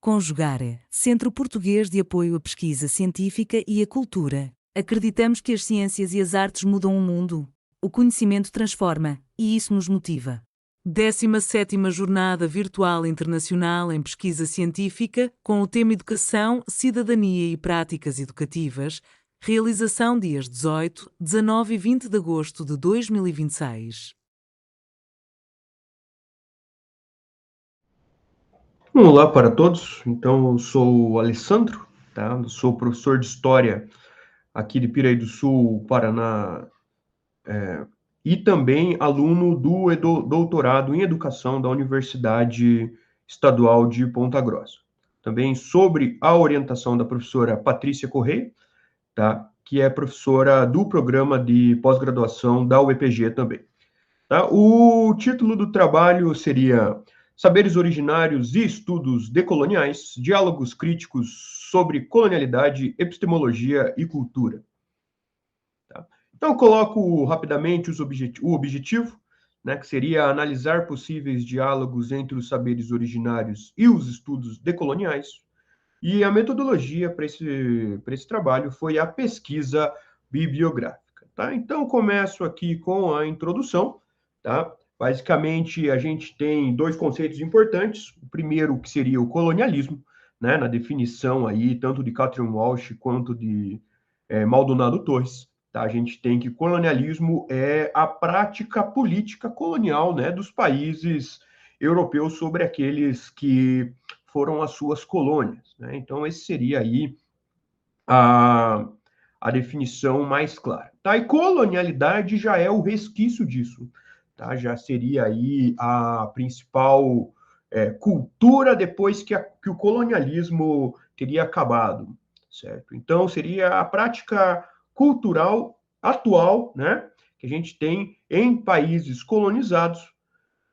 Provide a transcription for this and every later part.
Conjugare, Centro Português de Apoio à Pesquisa Científica e à Cultura. Acreditamos que as ciências e as artes mudam o mundo. O conhecimento transforma, e isso nos motiva. 17ª Jornada Virtual Internacional em Pesquisa Científica, com o tema Educação, Cidadania e Práticas Educativas, realização dias 18, 19 e 20 de agosto de 2026. Olá para todos, então eu sou o Alessandro, tá? Eu sou professor de História aqui de Piraí do Sul, Paraná, e também aluno do doutorado em Educação da Universidade Estadual de Ponta Grossa. Também sobre a orientação da professora Patrícia Correia, tá? Que é professora do programa de pós-graduação da UEPG também. Tá? O título do trabalho seria Saberes Originários e Estudos Decoloniais, Diálogos Críticos sobre Colonialidade, Epistemologia e Cultura. Tá? Então, eu coloco rapidamente o objetivo, né, que seria analisar possíveis diálogos entre os saberes originários e os estudos decoloniais. E a metodologia para esse trabalho foi a pesquisa bibliográfica. Tá? Então, começo aqui com a introdução. Tá? Basicamente, a gente tem dois conceitos importantes. O primeiro, que seria o colonialismo, né, na definição aí, tanto de Catherine Walsh quanto de Maldonado Torres. Tá? A gente tem que colonialismo é a prática política colonial, né, dos países europeus sobre aqueles que foram as suas colônias. Né? Então, esse seria aí a definição mais clara. Tá? E colonialidade já é o resquício disso. Tá? Já seria aí a principal cultura depois que o colonialismo teria acabado. Certo? Então, seria a prática cultural atual, né, que a gente tem em países colonizados,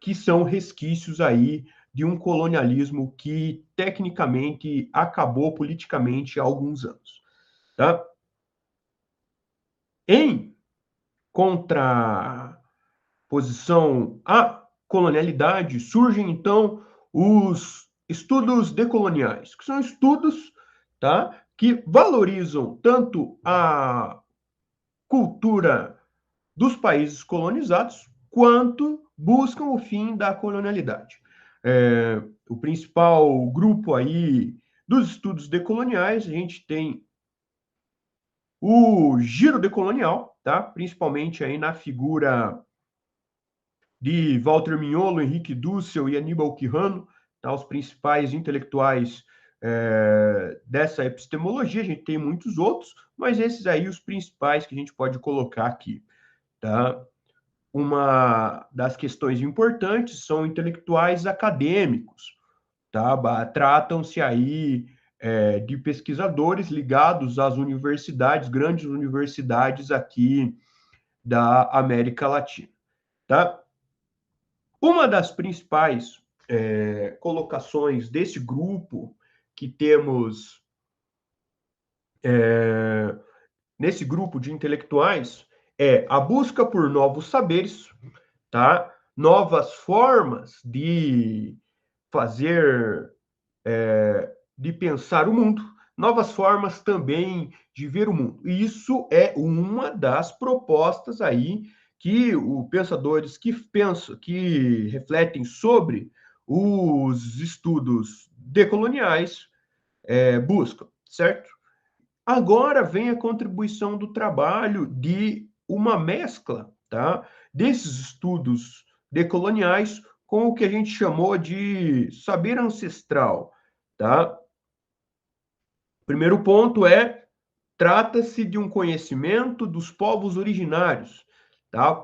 que são resquícios aí de um colonialismo que tecnicamente acabou politicamente há alguns anos. Tá? Em contraposição à colonialidade, surgem então os estudos decoloniais, que são estudos, tá, que valorizam tanto a cultura dos países colonizados, quanto buscam o fim da colonialidade. O principal grupo aí dos estudos decoloniais, a gente tem o giro decolonial, tá? Principalmente aí na figura de Walter Mignolo, Henrique Dussel e Aníbal Quijano, tá? Os principais intelectuais dessa epistemologia. A gente tem muitos outros, mas esses aí os principais que a gente pode colocar aqui, tá? Uma das questões importantes são intelectuais acadêmicos, tá? Tratam-se aí de pesquisadores ligados às universidades, grandes universidades aqui da América Latina, tá? Uma das principais colocações desse grupo que temos nesse grupo de intelectuais é a busca por novos saberes, tá? Novas formas de fazer, de pensar o mundo, novas formas também de ver o mundo. E isso é uma das propostas aí que os pensadores que pensam, que refletem sobre os estudos decoloniais buscam, certo? Agora vem a contribuição do trabalho de uma mescla, tá, desses estudos decoloniais com o que a gente chamou de saber ancestral. Tá? O primeiro ponto trata-se de um conhecimento dos povos originários. Tá?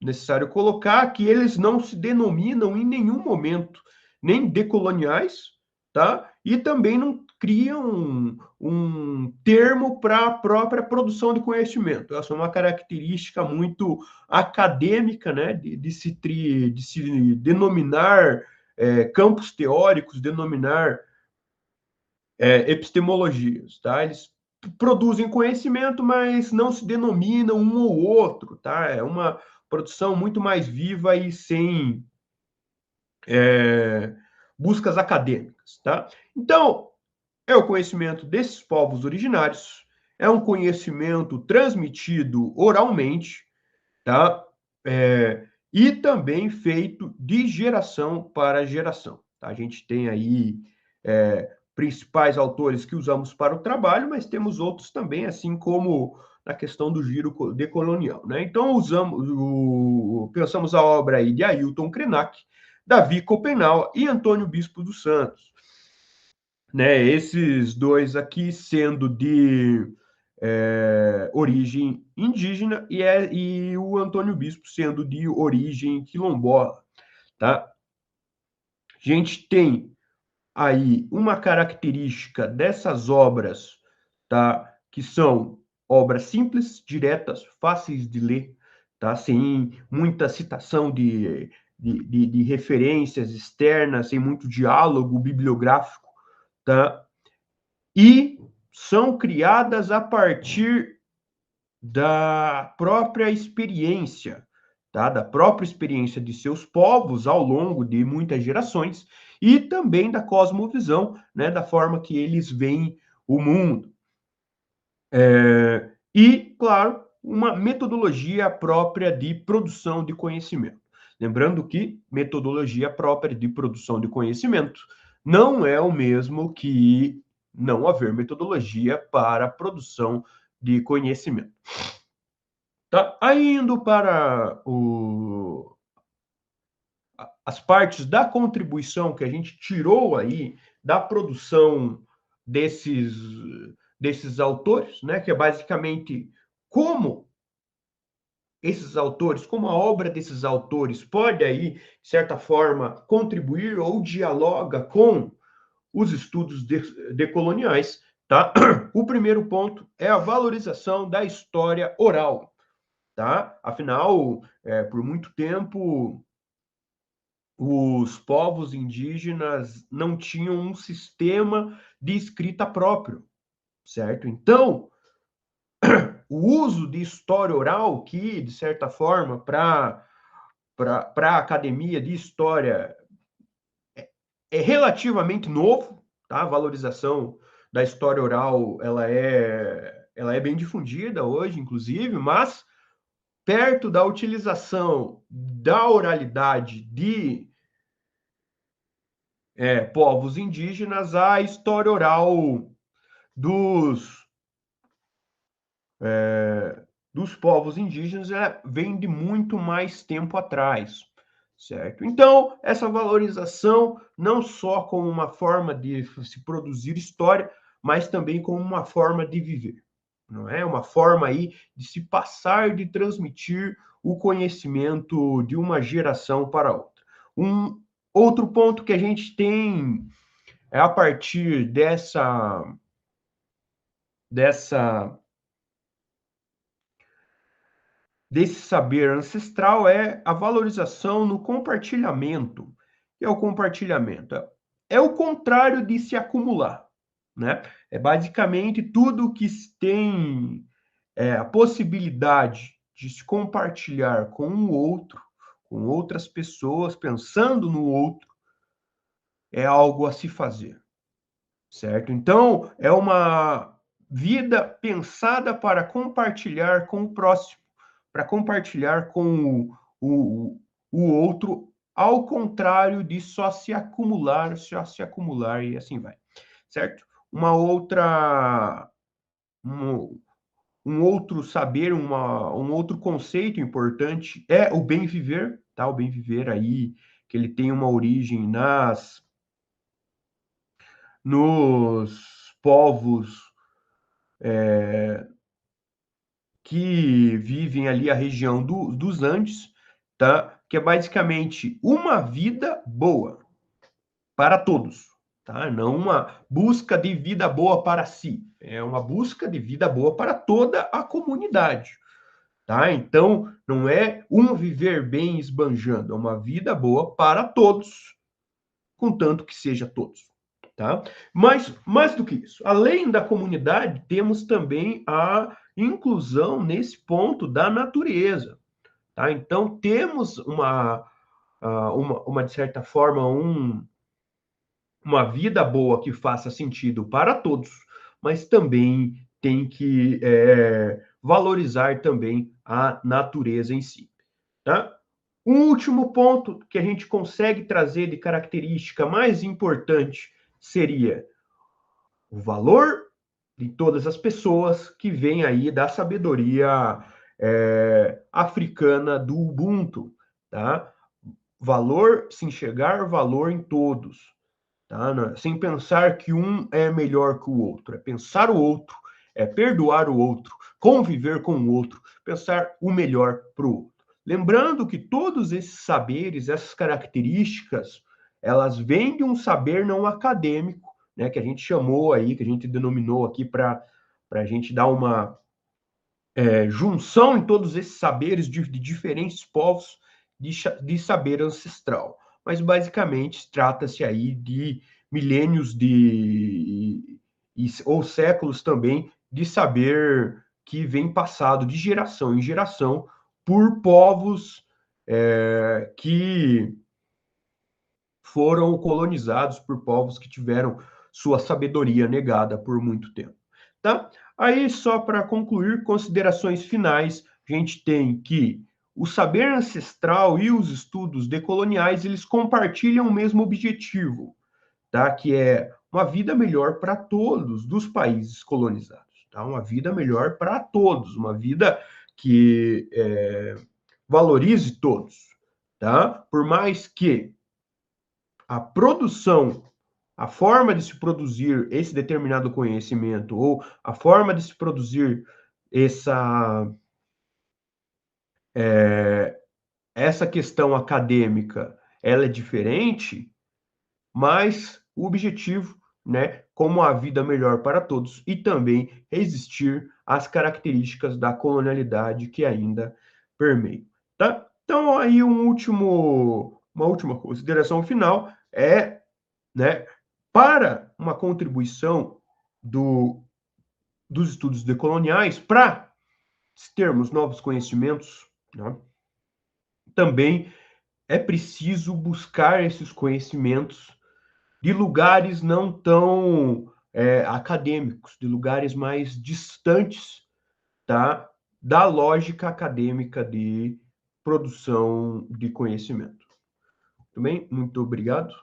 Necessário colocar que eles não se denominam em nenhum momento nem decoloniais, tá? E também não criam um termo para a própria produção de conhecimento. Essa é uma característica muito acadêmica, né? De se denominar campos teóricos, denominar epistemologias, tá? Eles produzem conhecimento, mas não se denominam um ou outro, tá? É uma produção muito mais viva e sem buscas acadêmicas, tá? Então, é o conhecimento desses povos originários, é um conhecimento transmitido oralmente, tá? E também feito de geração para geração. Tá? A gente tem aí principais autores que usamos para o trabalho, mas temos outros também, assim como na questão do giro decolonial. Né? Então, pensamos a obra aí de Ailton Krenak, Davi Copenau e Antônio Bispo dos Santos. Né? Esses dois aqui sendo de origem indígena e o Antônio Bispo sendo de origem quilombola. Tá? A gente tem aí uma característica dessas obras, tá? Que são obras simples, diretas, fáceis de ler, tá? Sem muita citação de referências externas, sem muito diálogo bibliográfico, tá? E são criadas a partir da própria experiência, tá? Da própria experiência de seus povos ao longo de muitas gerações e também da cosmovisão, né? Da forma que eles veem o mundo. E, claro, uma metodologia própria de produção de conhecimento. Lembrando que metodologia própria de produção de conhecimento não é o mesmo que não haver metodologia para a produção de conhecimento. Tá? Aí indo para as partes da contribuição que a gente tirou aí da produção desses autores, né? Que é basicamente como esses autores, como a obra desses autores pode aí, de certa forma, contribuir ou dialoga com os estudos decoloniais, tá? O primeiro ponto é a valorização da história oral, tá? Afinal, por muito tempo, os povos indígenas não tinham um sistema de escrita próprio, certo? Então, o uso de história oral, que, de certa forma, para a academia de história é relativamente novo, tá? A valorização da história oral, ela é bem difundida hoje, inclusive, mas perto da utilização da oralidade de povos indígenas, a história oral dos, dos povos indígenas vem de muito mais tempo atrás, certo? Então, essa valorização não só como uma forma de se produzir história, mas também como uma forma de viver, não é? Uma forma aí de se passar, de transmitir o conhecimento de uma geração para outra. Um outro ponto que a gente tem a partir desse saber ancestral é a valorização no compartilhamento. O que é o compartilhamento? É o contrário de se acumular, né? É basicamente tudo que tem a possibilidade de se compartilhar com o outro, com outras pessoas, pensando no outro, é algo a se fazer, certo? Então, é uma vida pensada para compartilhar com o próximo, para compartilhar com o outro, ao contrário de só se acumular e assim vai, certo? Uma outra, um outro saber, um outro conceito importante é o bem viver, tá? O bem viver aí, que ele tem uma origem nos povos que vivem ali a região dos Andes, tá? Que é basicamente uma vida boa para todos, tá? Não uma busca de vida boa para si, é uma busca de vida boa para toda a comunidade, tá? Então, não é um viver bem esbanjando, é uma vida boa para todos, contanto que seja todos. Tá? Mas, mais do que isso, além da comunidade, temos também a inclusão nesse ponto da natureza. Tá? Então, temos de certa forma, uma vida boa que faça sentido para todos, mas também tem que valorizar também a natureza em si. Tá? Um último ponto que a gente consegue trazer de característica mais importante seria o valor de todas as pessoas que vem aí da sabedoria africana do Ubuntu, tá? Valor, se enxergar valor em todos, tá? Sem pensar que um é melhor que o outro, é pensar o outro, é perdoar o outro, conviver com o outro, pensar o melhor para o outro. Lembrando que todos esses saberes, essas características, elas vêm de um saber não acadêmico, né, que a gente chamou aí, que a gente denominou aqui para a gente dar uma junção em todos esses saberes de diferentes povos de saber ancestral. Mas basicamente trata-se aí de milênios ou séculos também de saber que vem passado de geração em geração por povos que foram colonizados por povos que tiveram sua sabedoria negada por muito tempo. Tá? Aí, só para concluir, considerações finais, a gente tem que o saber ancestral e os estudos decoloniais, eles compartilham o mesmo objetivo, tá? Que é uma vida melhor para todos dos países colonizados, tá? Uma vida melhor para todos, uma vida que valorize todos, tá? Por mais que a produção, a forma de se produzir esse determinado conhecimento ou a forma de se produzir essa, essa questão acadêmica, ela é diferente, mas o objetivo, né, como a vida melhor para todos e também resistir às características da colonialidade que ainda permeiam, tá? Então, aí uma última consideração final né, para uma contribuição dos estudos decoloniais, para termos novos conhecimentos, né, também é preciso buscar esses conhecimentos de lugares não tão acadêmicos, de lugares mais distantes, tá, da lógica acadêmica de produção de conhecimento. Tudo bem? Muito obrigado.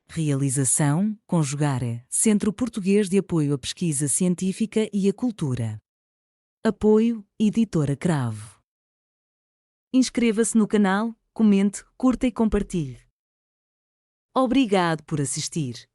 Realização, Conjugare, Centro Português de Apoio à Pesquisa Científica e à Cultura. Apoio, Editora Cravo. Inscreva-se no canal, comente, curta e compartilhe. Obrigado por assistir.